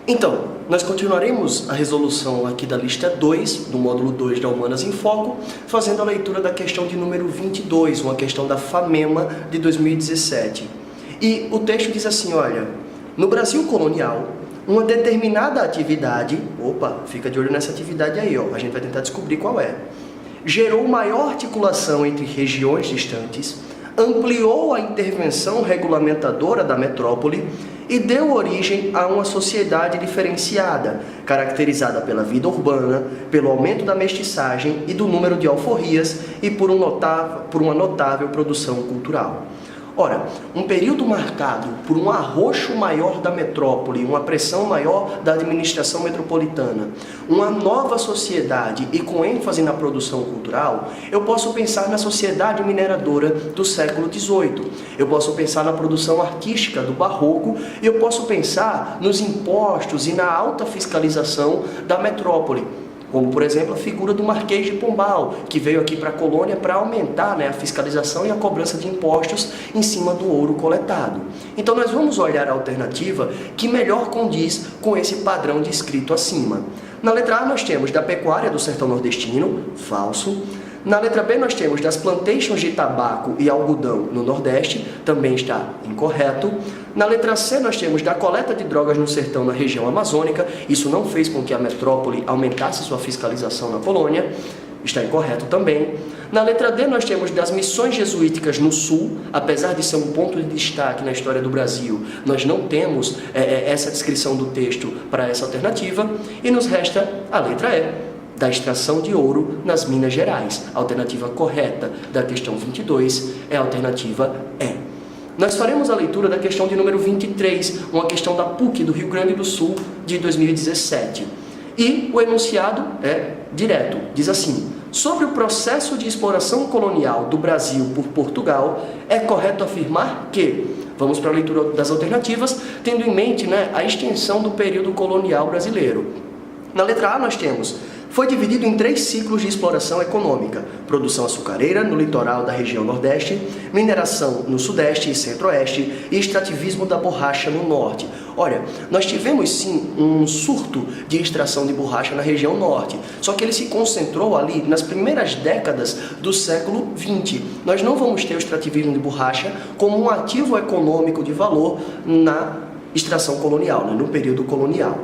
Então, nós continuaremos a resolução aqui da lista 2, do módulo 2 da Humanas em Foco, fazendo a leitura da questão de número 22, uma questão da FAMEMA de 2017. E o texto diz assim, olha, no Brasil colonial, uma determinada atividade, fica de olho nessa atividade aí, a gente vai tentar descobrir qual é, gerou maior articulação entre regiões distantes, ampliou a intervenção regulamentadora da metrópole e deu origem a uma sociedade diferenciada, caracterizada pela vida urbana, pelo aumento da mestiçagem e do número de alforrias e por uma notável produção cultural. Ora, um período marcado por um arroxo maior da metrópole, uma pressão maior da administração metropolitana, uma nova sociedade e com ênfase na produção cultural, eu posso pensar na sociedade mineradora do século XVIII, eu posso pensar na produção artística do barroco e eu posso pensar nos impostos e na alta fiscalização da metrópole. Como, por exemplo, a figura do Marquês de Pombal, que veio aqui para a colônia para aumentar a fiscalização e a cobrança de impostos em cima do ouro coletado. Então, nós vamos olhar a alternativa que melhor condiz com esse padrão descrito acima. Na letra A, nós temos da pecuária do sertão nordestino, falso. Na letra B, nós temos das plantations de tabaco e algodão no Nordeste, também está incorreto. Na letra C, nós temos da coleta de drogas no sertão na região amazônica, isso não fez com que a metrópole aumentasse sua fiscalização na colônia, está incorreto também. Na letra D, nós temos das missões jesuíticas no Sul, apesar de ser um ponto de destaque na história do Brasil, nós não temos essa descrição do texto para essa alternativa, e nos resta a letra E, da extração de ouro nas Minas Gerais. A alternativa correta da questão 22 é a alternativa E. Nós faremos a leitura da questão de número 23, uma questão da PUC do Rio Grande do Sul de 2017. E o enunciado é direto, diz assim: sobre o processo de exploração colonial do Brasil por Portugal, é correto afirmar que... Vamos para a leitura das alternativas, tendo em mente a extensão do período colonial brasileiro. Na letra A nós temos: foi dividido em 3 ciclos de exploração econômica: produção açucareira no litoral da região Nordeste, mineração no Sudeste e Centro-Oeste e extrativismo da borracha no Norte. Olha, nós tivemos sim um surto de extração de borracha na região Norte, só que ele se concentrou ali nas primeiras décadas do século XX. Nós não vamos ter o extrativismo de borracha como um ativo econômico de valor na extração colonial, no período colonial.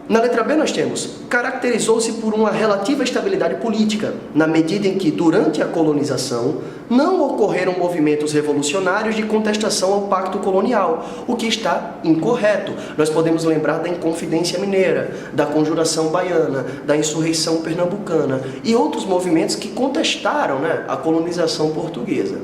Na letra B nós temos: caracterizou-se por uma relativa estabilidade política, na medida em que, durante a colonização, não ocorreram movimentos revolucionários de contestação ao pacto colonial, o que está incorreto. Nós podemos lembrar da Inconfidência Mineira, da Conjuração Baiana, da Insurreição Pernambucana e outros movimentos que contestaram a colonização portuguesa.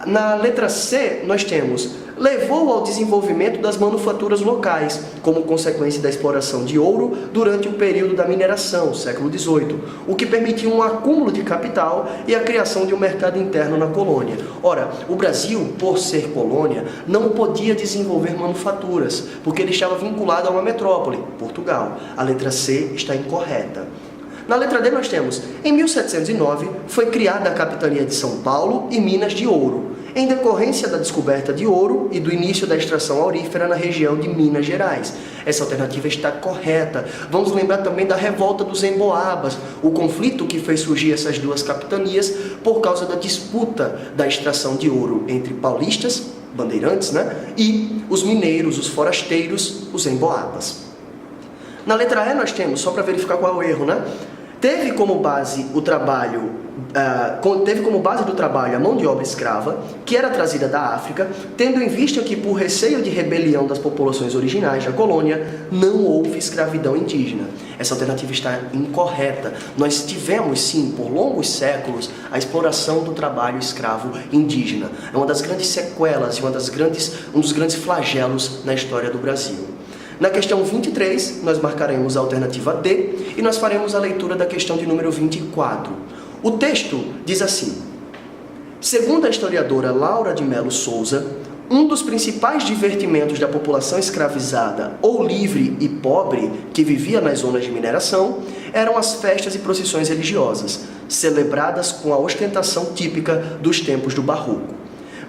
Na letra C, nós temos: levou ao desenvolvimento das manufaturas locais, como consequência da exploração de ouro durante o período da mineração, século XVIII, o que permitiu um acúmulo de capital e a criação de um mercado interno na colônia. Ora, o Brasil, por ser colônia, não podia desenvolver manufaturas, porque ele estava vinculado a uma metrópole, Portugal. A letra C está incorreta. Na letra D nós temos: em 1709 foi criada a capitania de São Paulo e Minas de Ouro, em decorrência da descoberta de ouro e do início da extração aurífera na região de Minas Gerais. Essa alternativa está correta. Vamos lembrar também da revolta dos Emboabas, o conflito que fez surgir essas duas capitanias por causa da disputa da extração de ouro entre paulistas, bandeirantes, e os mineiros, os forasteiros, os Emboabas. Na letra E nós temos, só para verificar qual é o erro, teve como base do trabalho a mão de obra escrava, que era trazida da África, tendo em vista que, por receio de rebelião das populações originais da colônia, não houve escravidão indígena. Essa alternativa está incorreta. Nós tivemos, sim, por longos séculos, a exploração do trabalho escravo indígena. É uma das grandes sequelas e um dos grandes flagelos na história do Brasil. Na questão 23, nós marcaremos a alternativa D e nós faremos a leitura da questão de número 24. O texto diz assim: segundo a historiadora Laura de Melo Souza, um dos principais divertimentos da população escravizada ou livre e pobre que vivia nas zonas de mineração eram as festas e procissões religiosas, celebradas com a ostentação típica dos tempos do Barroco.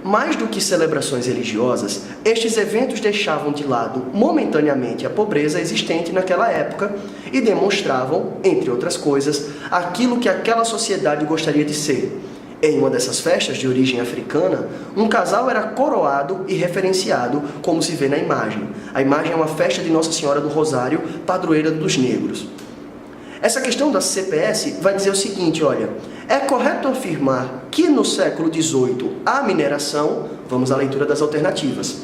Mais do que celebrações religiosas, estes eventos deixavam de lado momentaneamente a pobreza existente naquela época e demonstravam, entre outras coisas, aquilo que aquela sociedade gostaria de ser. Em uma dessas festas de origem africana, um casal era coroado e referenciado, como se vê na imagem. A imagem é uma festa de Nossa Senhora do Rosário, padroeira dos negros. Essa questão da CPS vai dizer o seguinte, olha, é correto afirmar que no século XVIII a mineração, vamos à leitura das alternativas.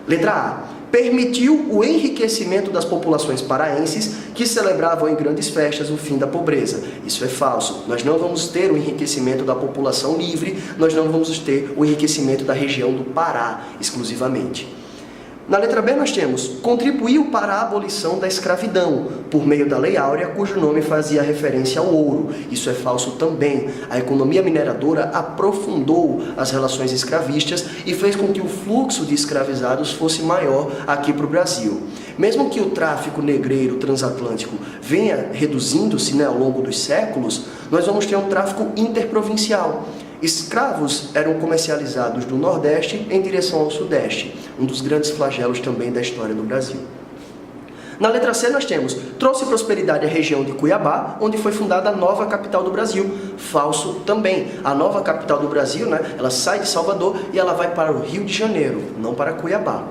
Letra A, permitiu o enriquecimento das populações paraenses que celebravam em grandes festas o fim da pobreza. Isso é falso. Nós não vamos ter o enriquecimento da população livre, nós não vamos ter o enriquecimento da região do Pará exclusivamente. Na letra B nós temos, contribuiu para a abolição da escravidão, por meio da Lei Áurea, cujo nome fazia referência ao ouro. Isso é falso também. A economia mineradora aprofundou as relações escravistas e fez com que o fluxo de escravizados fosse maior aqui para o Brasil. Mesmo que o tráfico negreiro transatlântico venha reduzindo-se, ao longo dos séculos, nós vamos ter um tráfico interprovincial. Escravos eram comercializados do Nordeste em direção ao Sudeste, um dos grandes flagelos também da história do Brasil. Na letra C nós temos, trouxe prosperidade à região de Cuiabá, onde foi fundada a nova capital do Brasil. Falso também. A nova capital do Brasil, ela sai de Salvador e ela vai para o Rio de Janeiro, não para Cuiabá.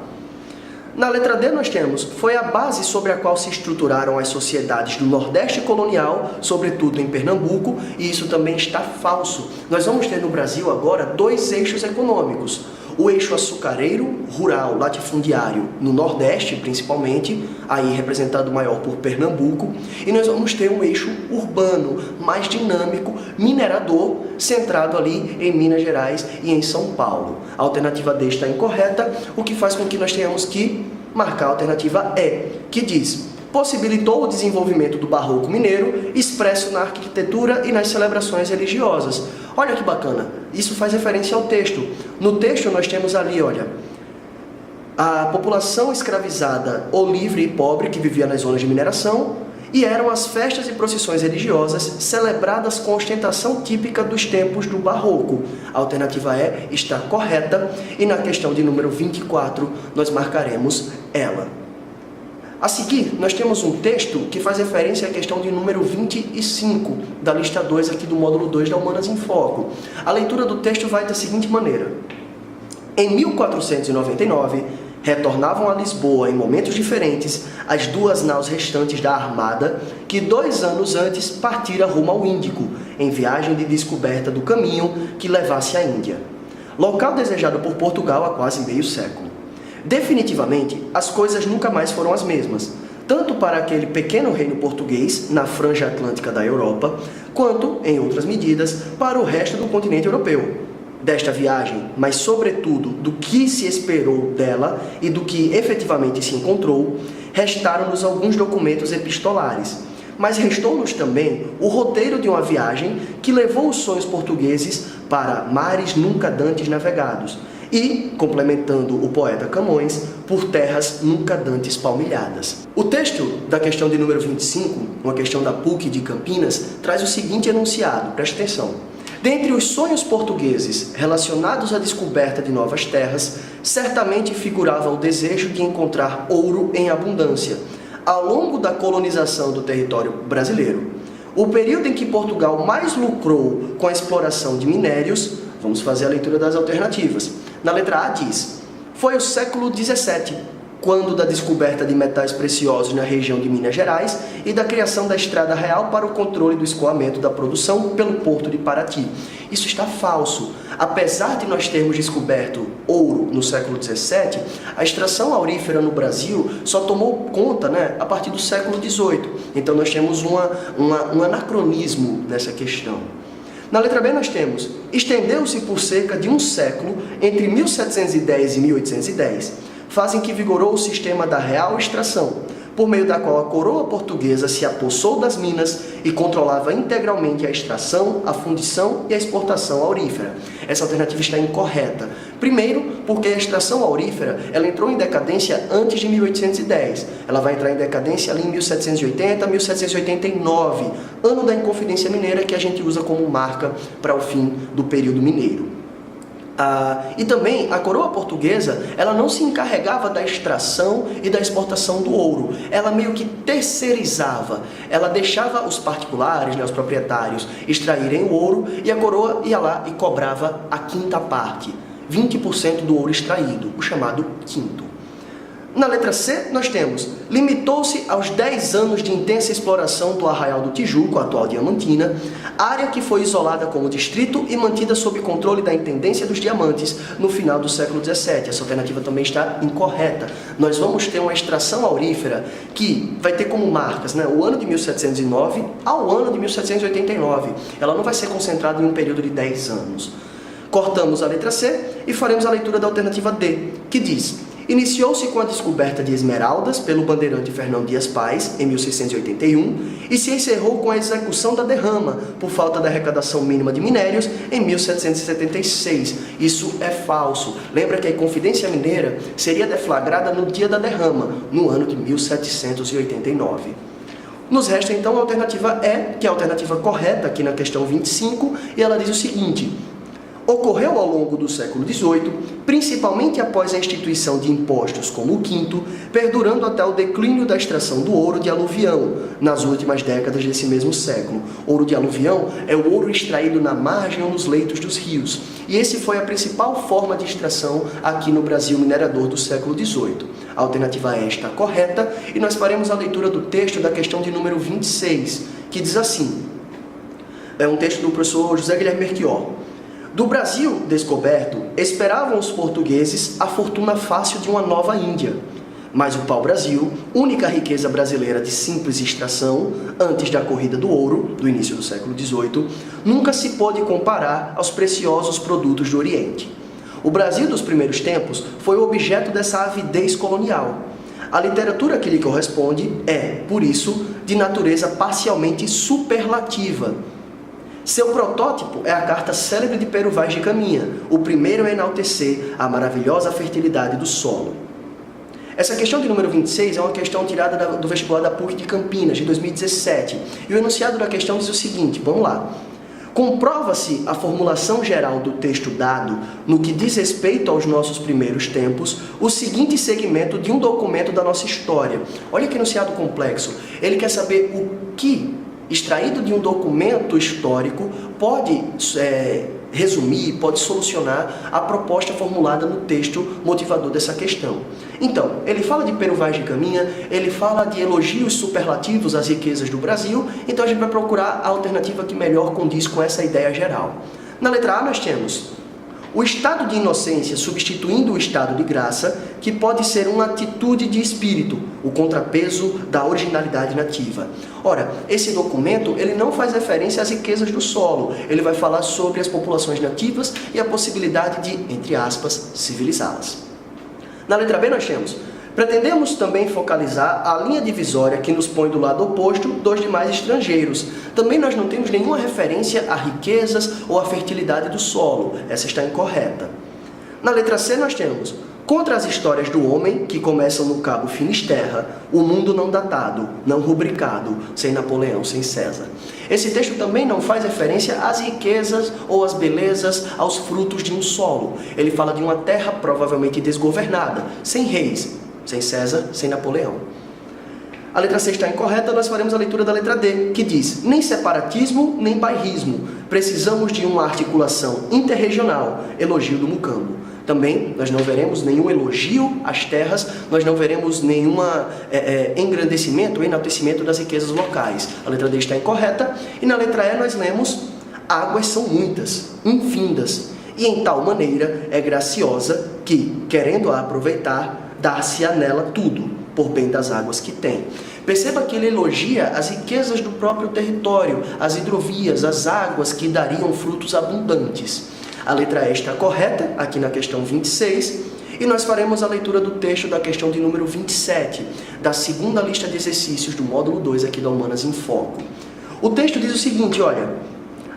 Na letra D nós temos, foi a base sobre a qual se estruturaram as sociedades do Nordeste colonial, sobretudo em Pernambuco, e isso também está falso. Nós vamos ter no Brasil agora dois eixos econômicos. O eixo açucareiro, rural, latifundiário, no Nordeste principalmente, aí representado maior por Pernambuco, e nós vamos ter um eixo urbano, mais dinâmico, minerador, centrado ali em Minas Gerais e em São Paulo. A alternativa D está incorreta, o que faz com que nós tenhamos que marcar a alternativa E, que diz, possibilitou o desenvolvimento do barroco mineiro, expresso na arquitetura e nas celebrações religiosas. Olha que bacana, isso faz referência ao texto. No texto nós temos ali, olha, a população escravizada ou livre e pobre que vivia nas zonas de mineração, e eram as festas e procissões religiosas celebradas com ostentação típica dos tempos do barroco. A alternativa E está correta, e na questão de número 24 nós marcaremos ela. A seguir, nós temos um texto que faz referência à questão de número 25, da lista 2 aqui do módulo 2 da Humanas em Foco. A leitura do texto vai da seguinte maneira. Em 1499, retornavam a Lisboa em momentos diferentes as duas naus restantes da Armada que 2 anos antes partira rumo ao Índico, em viagem de descoberta do caminho que levasse à Índia. Local desejado por Portugal há quase meio século. Definitivamente, as coisas nunca mais foram as mesmas, tanto para aquele pequeno reino português na franja atlântica da Europa, quanto, em outras medidas, para o resto do continente europeu. Desta viagem, mas sobretudo do que se esperou dela e do que efetivamente se encontrou, restaram-nos alguns documentos epistolares, mas restou-nos também o roteiro de uma viagem que levou os sonhos portugueses para mares nunca dantes navegados, e, complementando o poeta Camões, por terras nunca dantes palmilhadas. O texto da questão de número 25, uma questão da PUC de Campinas, traz o seguinte enunciado, preste atenção. Dentre os sonhos portugueses relacionados à descoberta de novas terras, certamente figurava o desejo de encontrar ouro em abundância, ao longo da colonização do território brasileiro. O período em que Portugal mais lucrou com a exploração de minérios, vamos fazer a leitura das alternativas. Na letra A diz, foi o século XVII, quando da descoberta de metais preciosos na região de Minas Gerais e da criação da Estrada Real para o controle do escoamento da produção pelo Porto de Paraty. Isso está falso. Apesar de nós termos descoberto ouro no século XVII, a extração aurífera no Brasil só tomou conta a partir do século XVIII. Então nós temos um anacronismo nessa questão. Na letra B nós temos, estendeu-se por cerca de um século, entre 1710 e 1810, fase em que vigorou o sistema da real extração, por meio da qual a coroa portuguesa se apossou das minas e controlava integralmente a extração, a fundição e a exportação aurífera. Essa alternativa está incorreta. Primeiro, porque a extração aurífera ela entrou em decadência antes de 1810. Ela vai entrar em decadência ali em 1780, 1789, ano da Inconfidência Mineira que a gente usa como marca para o fim do período mineiro. E também a coroa portuguesa, ela não se encarregava da extração e da exportação do ouro. Ela meio que terceirizava. Ela deixava os particulares, os proprietários, extraírem o ouro e a coroa ia lá e cobrava a quinta parte, 20% do ouro extraído, o chamado quinto. Na letra C, nós temos: limitou-se aos 10 anos de intensa exploração do Arraial do Tijuco, a atual Diamantina, área que foi isolada como distrito e mantida sob controle da Intendência dos Diamantes no final do século XVII. Essa alternativa também está incorreta. Nós vamos ter uma extração aurífera que vai ter como marcas, o ano de 1709 ao ano de 1789. Ela não vai ser concentrada em um período de 10 anos. Cortamos a letra C e faremos a leitura da alternativa D, que diz: iniciou-se com a descoberta de esmeraldas pelo bandeirante Fernão Dias Pais, em 1681, e se encerrou com a execução da derrama, por falta da arrecadação mínima de minérios, em 1776. Isso é falso. Lembra que a Inconfidência Mineira seria deflagrada no dia da derrama, no ano de 1789. Nos resta então a alternativa E, que é a alternativa correta aqui na questão 25, e ela diz o seguinte: ocorreu ao longo do século XVIII, principalmente após a instituição de impostos como o quinto, perdurando até o declínio da extração do ouro de aluvião, nas últimas décadas desse mesmo século. Ouro de aluvião é o ouro extraído na margem ou nos leitos dos rios, e esse foi a principal forma de extração aqui no Brasil minerador do século XVIII. A alternativa E está correta, e nós faremos a leitura do texto da questão de número 26, que diz assim, é um texto do professor José Guilherme Melchior: do Brasil descoberto, esperavam os portugueses a fortuna fácil de uma nova Índia. Mas o pau-brasil, única riqueza brasileira de simples extração, antes da corrida do ouro, do início do século XVIII, nunca se pôde comparar aos preciosos produtos do Oriente. O Brasil dos primeiros tempos foi o objeto dessa avidez colonial. A literatura que lhe corresponde é, por isso, de natureza parcialmente superlativa. Seu protótipo é a carta célebre de Pero Vaz de Caminha, o primeiro a enaltecer a maravilhosa fertilidade do solo. Essa questão de número 26 é uma questão tirada do vestibular da PUC de Campinas, de 2017. E o enunciado da questão diz o seguinte, vamos lá. Comprova-se a formulação geral do texto dado, no que diz respeito aos nossos primeiros tempos, o seguinte segmento de um documento da nossa história. Olha que enunciado complexo. Ele quer saber o que, extraído de um documento histórico, pode resumir, pode solucionar a proposta formulada no texto motivador dessa questão. Então, ele fala de Pero Vaz de Caminha, ele fala de elogios superlativos às riquezas do Brasil, então a gente vai procurar a alternativa que melhor condiz com essa ideia geral. Na letra A nós temos o estado de inocência substituindo o estado de graça, que pode ser uma atitude de espírito, o contrapeso da originalidade nativa. Ora, esse documento ele não faz referência às riquezas do solo, ele vai falar sobre as populações nativas e a possibilidade de, entre aspas, civilizá-las. Na letra B nós temos: pretendemos também focalizar a linha divisória que nos põe do lado oposto dos demais estrangeiros. Também nós não temos nenhuma referência a riquezas ou a fertilidade do solo. Essa está incorreta. Na letra C nós temos: contra as histórias do homem, que começam no cabo Finisterra, o mundo não datado, não rubricado, sem Napoleão, sem César. Esse texto também não faz referência às riquezas ou às belezas, aos frutos de um solo. Ele fala de uma terra provavelmente desgovernada, sem reis, sem César, sem Napoleão. A letra C está incorreta, nós faremos a leitura da letra D, que diz: nem separatismo, nem bairrismo. Precisamos de uma articulação interregional, elogio do Mucambo. Também nós não veremos nenhum elogio às terras, nós não veremos nenhum engrandecimento ou enaltecimento das riquezas locais. A letra D está incorreta. E na letra E nós lemos: águas são muitas, infindas, e em tal maneira é graciosa que, querendo-a aproveitar, dar-se-á nela tudo, por bem das águas que tem. Perceba que ele elogia as riquezas do próprio território, as hidrovias, as águas que dariam frutos abundantes. A letra E está correta, aqui na questão 26, e nós faremos a leitura do texto da questão de número 27, da segunda lista de exercícios do módulo 2 aqui da Humanas em Foco. O texto diz o seguinte, olha: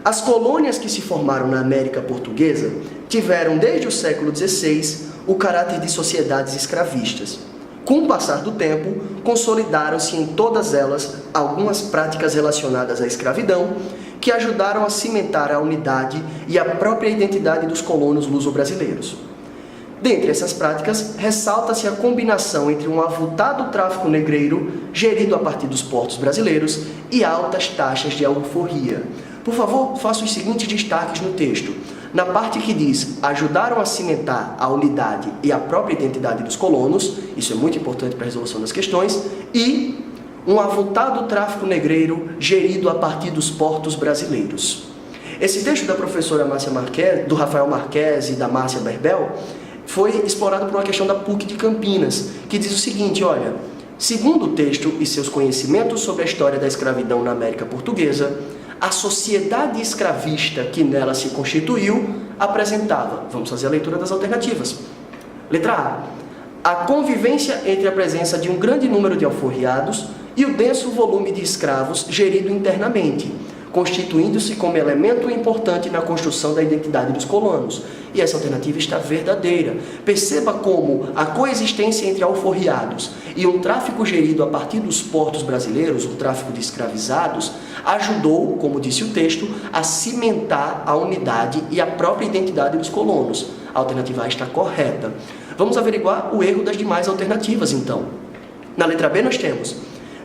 as colônias que se formaram na América Portuguesa tiveram, desde o século XVI, o caráter de sociedades escravistas. Com o passar do tempo, consolidaram-se em todas elas algumas práticas relacionadas à escravidão, que ajudaram a cimentar a unidade e a própria identidade dos colonos luso-brasileiros. Dentre essas práticas, ressalta-se a combinação entre um avultado tráfico negreiro, gerido a partir dos portos brasileiros, e altas taxas de alforria. Por favor, faça os seguintes destaques no texto. Na parte que diz, ajudaram a cimentar a unidade e a própria identidade dos colonos, isso é muito importante para a resolução das questões, e um avultado tráfico negreiro gerido a partir dos portos brasileiros. Esse texto da professora Márcia Marques, do Rafael Marques e da Márcia Berbel, foi explorado por uma questão da PUC de Campinas, que diz o seguinte, olha, segundo o texto e seus conhecimentos sobre a história da escravidão na América Portuguesa, a sociedade escravista que nela se constituiu apresentava, vamos fazer a leitura das alternativas. Letra A convivência entre a presença de um grande número de alforriados e o denso volume de escravos gerido internamente, constituindo-se como elemento importante na construção da identidade dos colonos. E essa alternativa está verdadeira. Perceba como a coexistência entre alforriados e um tráfico gerido a partir dos portos brasileiros, o tráfico de escravizados, ajudou, como disse o texto, a cimentar a unidade e a própria identidade dos colonos. A alternativa A está correta. Vamos averiguar o erro das demais alternativas, então. Na letra B nós temos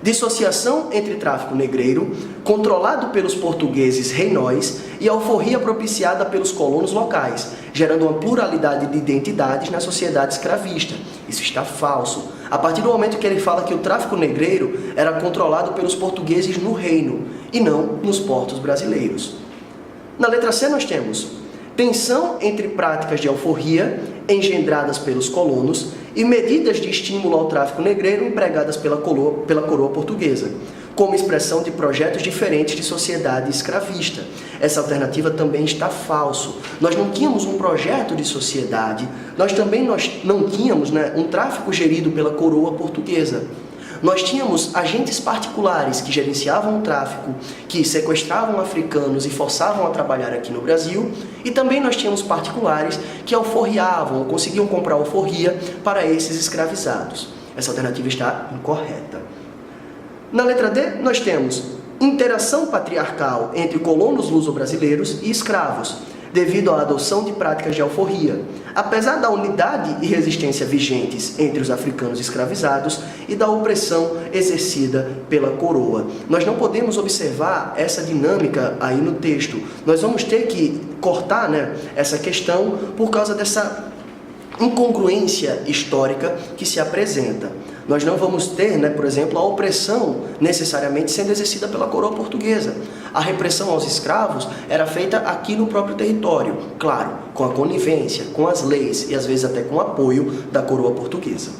dissociação entre tráfico negreiro, controlado pelos portugueses reinóis, e alforria propiciada pelos colonos locais, gerando uma pluralidade de identidades na sociedade escravista. Isso está falso. A partir do momento que ele fala que o tráfico negreiro era controlado pelos portugueses no reino, e não nos portos brasileiros. Na letra C nós temos tensão entre práticas de alforria engendradas pelos colonos e medidas de estímulo ao tráfico negreiro empregadas pela coroa portuguesa, como expressão de projetos diferentes de sociedade escravista. Essa alternativa também está falso. Nós não tínhamos um projeto de sociedade, nós não tínhamos um tráfico gerido pela coroa portuguesa. Nós tínhamos agentes particulares que gerenciavam o tráfico, que sequestravam africanos e forçavam a trabalhar aqui no Brasil, e também nós tínhamos particulares que alforriavam ou conseguiam comprar alforria para esses escravizados. Essa alternativa está incorreta. Na letra D, nós temos interação patriarcal entre colonos luso-brasileiros e escravos, devido à adoção de práticas de alforria, apesar da unidade e resistência vigentes entre os africanos escravizados e da opressão exercida pela coroa. Nós não podemos observar essa dinâmica aí no texto. Nós vamos ter que cortar essa questão por causa dessa incongruência histórica que se apresenta. Nós não vamos ter, por exemplo, a opressão necessariamente sendo exercida pela coroa portuguesa. A repressão aos escravos era feita aqui no próprio território, claro, com a conivência, com as leis e às vezes até com o apoio da coroa portuguesa.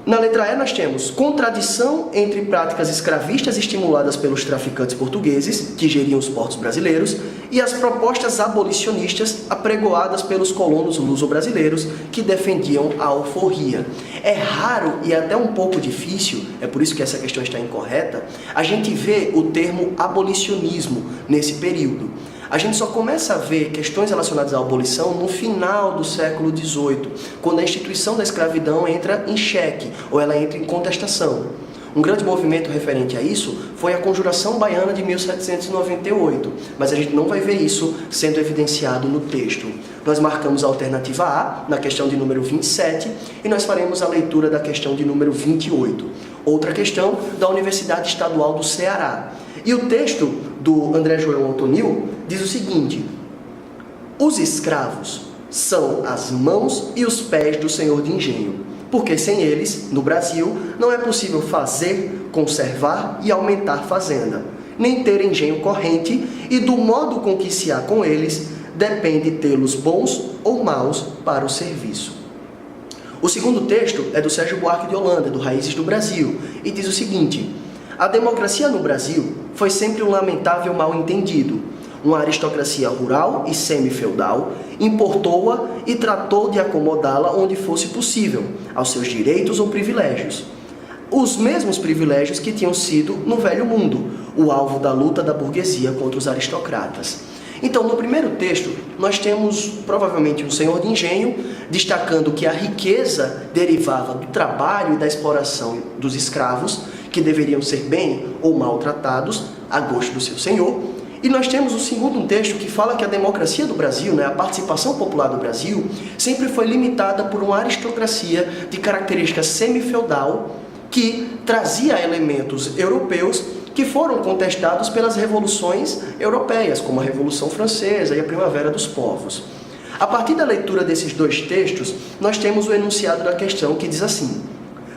Na letra E nós temos contradição entre práticas escravistas estimuladas pelos traficantes portugueses, que geriam os portos brasileiros, e as propostas abolicionistas apregoadas pelos colonos luso-brasileiros, que defendiam a alforria. É raro e até um pouco difícil, é por isso que essa questão está incorreta, a gente vê o termo abolicionismo nesse período. A gente só começa a ver questões relacionadas à abolição no final do século XVIII, quando a instituição da escravidão entra em xeque, ou ela entra em contestação. Um grande movimento referente a isso foi a Conjuração Baiana de 1798, mas a gente não vai ver isso sendo evidenciado no texto. Nós marcamos a alternativa A, na questão de número 27, e nós faremos a leitura da questão de número 28. Outra questão da Universidade Estadual do Ceará. E o texto do André João Antonil diz o seguinte: os escravos são as mãos e os pés do senhor de engenho, porque sem eles, no Brasil, não é possível fazer, conservar e aumentar fazenda, nem ter engenho corrente, e do modo com que se há com eles, depende tê-los bons ou maus para o serviço. O segundo texto é do Sérgio Buarque de Holanda, do Raízes do Brasil, e diz o seguinte: a democracia no Brasil foi sempre um lamentável mal-entendido. Uma aristocracia rural e semi-feudal importou-a e tratou de acomodá-la onde fosse possível, aos seus direitos ou privilégios. Os mesmos privilégios que tinham sido, no Velho Mundo, o alvo da luta da burguesia contra os aristocratas. Então, no primeiro texto, nós temos provavelmente um senhor de engenho destacando que a riqueza derivava do trabalho e da exploração dos escravos, que deveriam ser bem ou mal tratados a gosto do seu senhor, E nós temos o segundo texto que fala que a democracia do Brasil, né, a participação popular do Brasil, sempre foi limitada por uma aristocracia de característica semi-feudal que trazia elementos europeus que foram contestados pelas revoluções europeias, como a Revolução Francesa e a Primavera dos Povos. A partir da leitura desses dois textos, nós temos o enunciado da questão que diz assim: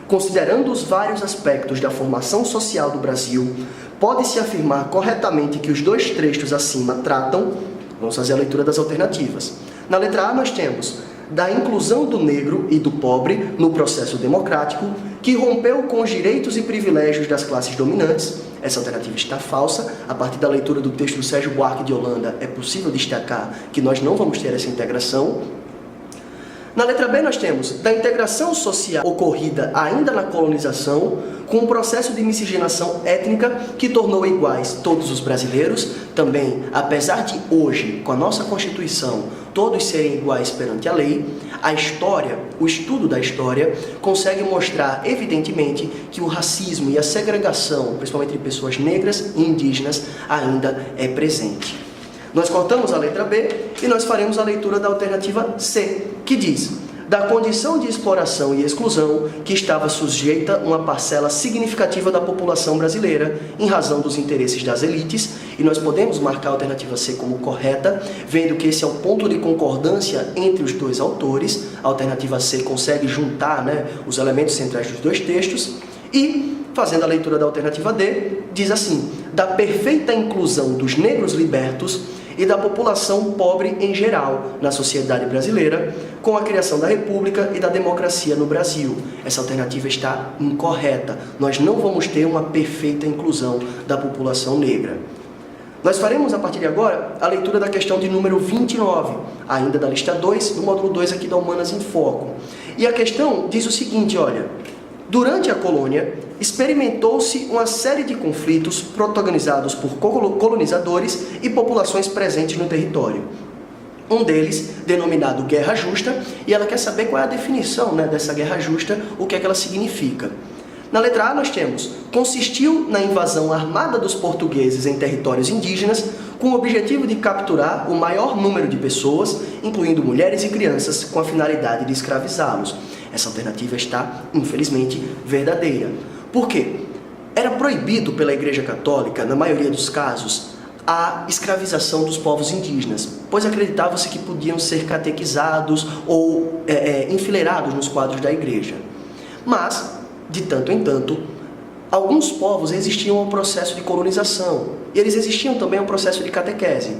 considerando os vários aspectos da formação social do Brasil, pode-se afirmar corretamente que os dois trechos acima tratam, vamos fazer a leitura das alternativas. Na letra A nós temos da inclusão do negro e do pobre no processo democrático, que rompeu com os direitos e privilégios das classes dominantes. Essa alternativa está falsa. A partir da leitura do texto do Sérgio Buarque de Holanda, é possível destacar que nós não vamos ter essa integração. Na letra B nós temos da integração social ocorrida ainda na colonização, com um processo de miscigenação étnica que tornou iguais todos os brasileiros. Também, apesar de hoje, com a nossa Constituição, todos serem iguais perante a lei, a história, o estudo da história, consegue mostrar evidentemente que o racismo e a segregação, principalmente de pessoas negras e indígenas, ainda é presente. Nós cortamos a letra B e nós faremos a leitura da alternativa C, que diz: da condição de exploração e exclusão que estava sujeita uma parcela significativa da população brasileira em razão dos interesses das elites, e nós podemos marcar a alternativa C como correta, vendo que esse é o ponto de concordância entre os dois autores. A alternativa C consegue juntar, os elementos centrais dos dois textos. E, fazendo a leitura da alternativa D, diz assim: da perfeita inclusão dos negros libertos e da população pobre em geral na sociedade brasileira, com a criação da República e da democracia no Brasil. Essa alternativa está incorreta. Nós não vamos ter uma perfeita inclusão da população negra. Nós faremos, a partir de agora, a leitura da questão de número 29, ainda da lista 2, no módulo 2 aqui da Humanas em Foco. E a questão diz o seguinte, olha: durante a colônia, experimentou-se uma série de conflitos protagonizados por colonizadores e populações presentes no território. Um deles, denominado Guerra Justa, e ela quer saber qual é a definição dessa Guerra Justa, o que é que ela significa. Na letra A nós temos: consistiu na invasão armada dos portugueses em territórios indígenas, com o objetivo de capturar o maior número de pessoas, incluindo mulheres e crianças, com a finalidade de escravizá-los. Essa alternativa está, infelizmente, verdadeira. Por quê? Era proibido pela Igreja Católica, na maioria dos casos, a escravização dos povos indígenas, pois acreditava-se que podiam ser catequizados ou enfileirados nos quadros da Igreja. Mas, de tanto em tanto, alguns povos resistiam ao processo de colonização, e eles resistiam também ao processo de catequese.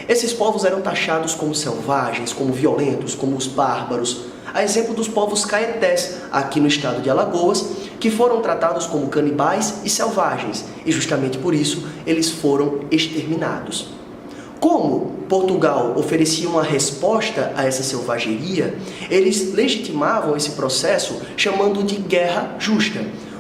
Esses povos eram taxados como selvagens, como violentos, como os bárbaros, a exemplo dos povos caetés, aqui no estado de Alagoas, que foram tratados como canibais e selvagens, e justamente por isso eles foram exterminados. Como Portugal oferecia uma resposta a essa selvageria, eles legitimavam esse processo chamando de guerra justa,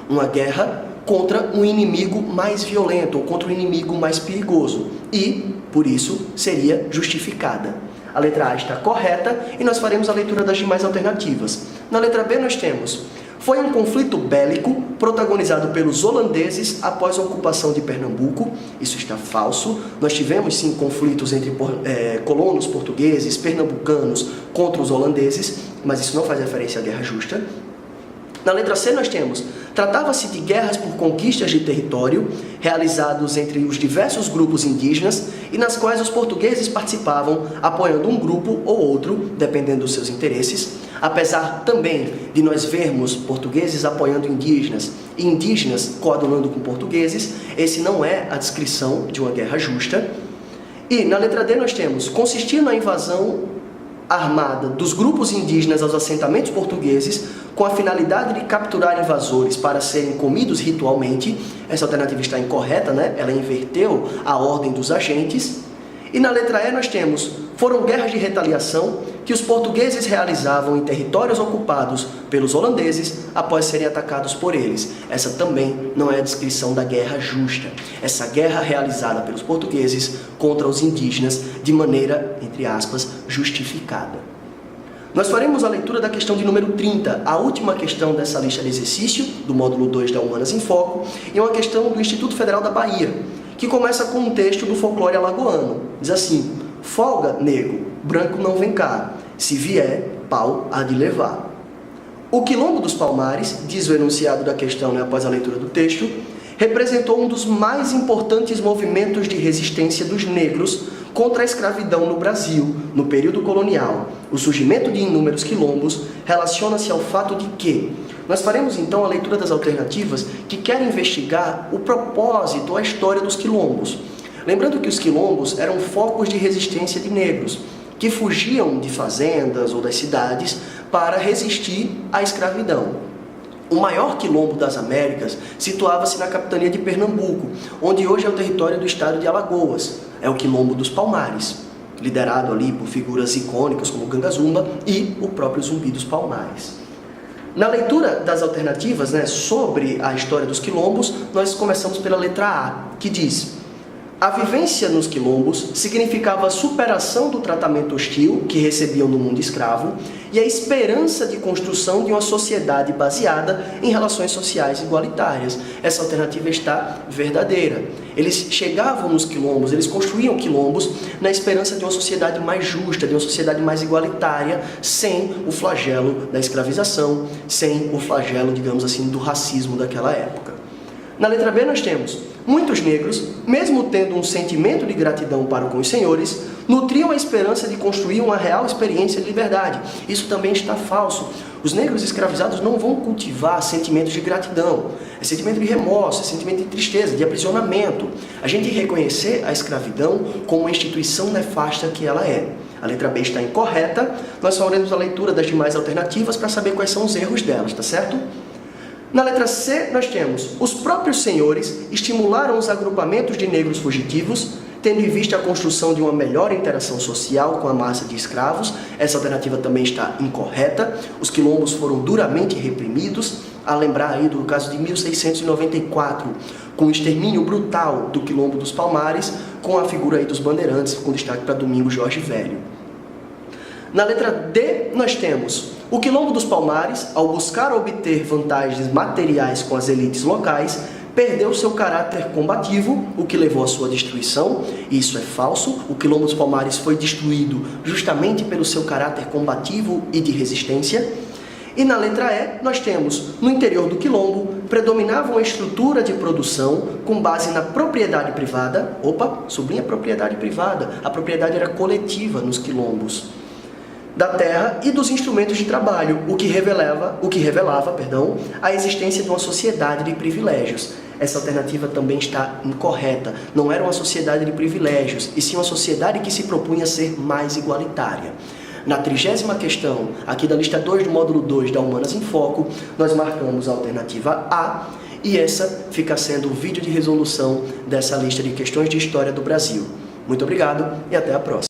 uma guerra contra um inimigo mais violento, ou contra um inimigo mais perigoso, e, por isso, seria justificada. A letra A está correta e nós faremos a leitura das demais alternativas. Na letra B nós temos: foi um conflito bélico protagonizado pelos holandeses após a ocupação de Pernambuco. Isso está falso. Nós tivemos sim conflitos entre colonos portugueses, pernambucanos contra os holandeses, mas isso não faz referência à Guerra Justa. Na letra C nós temos: tratava-se de guerras por conquistas de território realizados entre os diversos grupos indígenas e nas quais os portugueses participavam apoiando um grupo ou outro, dependendo dos seus interesses. Apesar também de nós vermos portugueses apoiando indígenas e indígenas coadunando com portugueses, esse não é a descrição de uma guerra justa. E na letra D nós temos: consistia na invasão armada dos grupos indígenas aos assentamentos portugueses com a finalidade de capturar invasores para serem comidos ritualmente. Essa alternativa está incorreta, Ela inverteu a ordem dos agentes. E na letra E nós temos: foram guerras de retaliação que os portugueses realizavam em territórios ocupados pelos holandeses após serem atacados por eles. Essa também não é a descrição da guerra justa. Essa guerra realizada pelos portugueses contra os indígenas de maneira, entre aspas, justificada. Nós faremos a leitura da questão de número 30, a última questão dessa lista de exercício, do módulo 2 da Humanas em Foco, e uma questão do Instituto Federal da Bahia, que começa com um texto do folclore alagoano. Diz assim: folga, nego, branco não vem cá, se vier, pau há de levar. O Quilombo dos Palmares, diz o enunciado da questão após a leitura do texto, representou um dos mais importantes movimentos de resistência dos negros contra a escravidão no Brasil, no período colonial. O surgimento de inúmeros quilombos relaciona-se ao fato de que nós faremos então a leitura das alternativas que querem investigar o propósito, a história dos quilombos. Lembrando que os quilombos eram focos de resistência de negros, que fugiam de fazendas ou das cidades para resistir à escravidão. O maior quilombo das Américas situava-se na capitania de Pernambuco, onde hoje é o território do estado de Alagoas. É o Quilombo dos Palmares, liderado ali por figuras icônicas como Ganga Zumba e o próprio Zumbi dos Palmares. Na leitura das alternativas, sobre a história dos quilombos, nós começamos pela letra A, que diz: a vivência nos quilombos significava a superação do tratamento hostil que recebiam no mundo escravo e a esperança de construção de uma sociedade baseada em relações sociais igualitárias. Essa alternativa está verdadeira. Eles chegavam nos quilombos, eles construíam quilombos na esperança de uma sociedade mais justa, de uma sociedade mais igualitária, sem o flagelo da escravização, sem o flagelo, digamos assim, do racismo daquela época. Na letra B nós temos: muitos negros, mesmo tendo um sentimento de gratidão para com os senhores, nutriam a esperança de construir uma real experiência de liberdade. Isso também está falso. Os negros escravizados não vão cultivar sentimentos de gratidão. É sentimento de remorso, é sentimento de tristeza, de aprisionamento. A gente tem que reconhecer a escravidão como uma instituição nefasta que ela é. A letra B está incorreta. Nós faremos a leitura das demais alternativas para saber quais são os erros delas, tá certo? Na letra C, nós temos: os próprios senhores estimularam os agrupamentos de negros fugitivos, tendo em vista a construção de uma melhor interação social com a massa de escravos. Essa alternativa também está incorreta. Os quilombos foram duramente reprimidos, a lembrar aí do caso de 1694, com o extermínio brutal do Quilombo dos Palmares, com a figura aí dos bandeirantes, com destaque para Domingos Jorge Velho. Na letra D, nós temos: o Quilombo dos Palmares, ao buscar obter vantagens materiais com as elites locais, perdeu seu caráter combativo, o que levou à sua destruição. Isso é falso. O Quilombo dos Palmares foi destruído justamente pelo seu caráter combativo e de resistência. E na letra E, nós temos: no interior do quilombo, predominava uma estrutura de produção com base na propriedade privada. Opa, sublinha propriedade privada. A propriedade era coletiva nos quilombos. Da terra e dos instrumentos de trabalho, o que revelava, a existência de uma sociedade de privilégios. Essa alternativa também está incorreta. Não era uma sociedade de privilégios, e sim uma sociedade que se propunha ser mais igualitária. Na 30ª questão, aqui da lista 2 do módulo 2 da Humanas em Foco, nós marcamos a alternativa A, e essa fica sendo o vídeo de resolução dessa lista de questões de história do Brasil. Muito obrigado e até a próxima.